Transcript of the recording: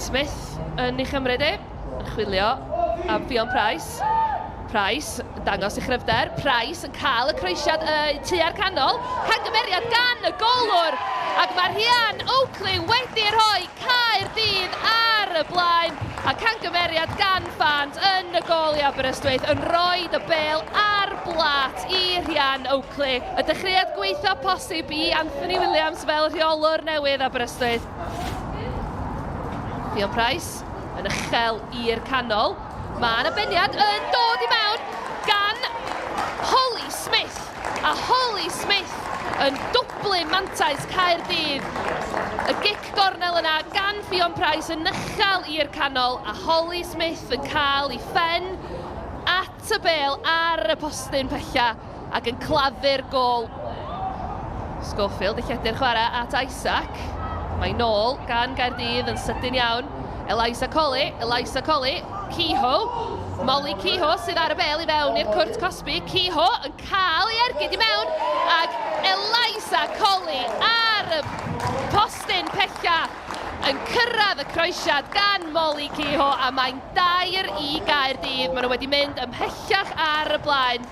Smith yn ei chymryd yn chwilio am Fion Price. Price, dangos i chryfder. Price yn cael y croesiad tua'r canol. Camgymeriad gan y golwr. Ac mae'r Rhian Oakley wedi rhoi Caerdydd ar y blaen. A camgymeriad gan fans yn y gol i Aberystwyth yn rhoi y bêl ar blat i Rhian Oakley. Y dechreuad gweithio posib i Anthony Williams fel rheolwr newydd Aberystwyth. Fion Price yn uchel i'r canol. Mae'n abeniad yn dod i mewn gan Holly Smith. A Holly Smith yn dwblu mantais Caerdydd. Y gic gornel yna gan Fion Price yn uchel i'r canol. A Holly Smith yn cael ei ffen at y bêl ar y postyn pella ac yn claddu'r gol. Schofield yn lledu'r chwarae at Isaac. Mae nôl gan Caerdydd yn sydyn iawn. Eliza Colley, Kehoe, Molly Kehoe sydd ar y bêl i fewn i'r cwrt Cosby. Kehoe yn cael ei ergyd i mewn ac Eliza Colley ar y postyn pella yn cyrraedd y croesiad gan Molly Kehoe a mae'n 2 i Gaerdydd. Maen nhw wedi mynd ymhellach ar y blaen.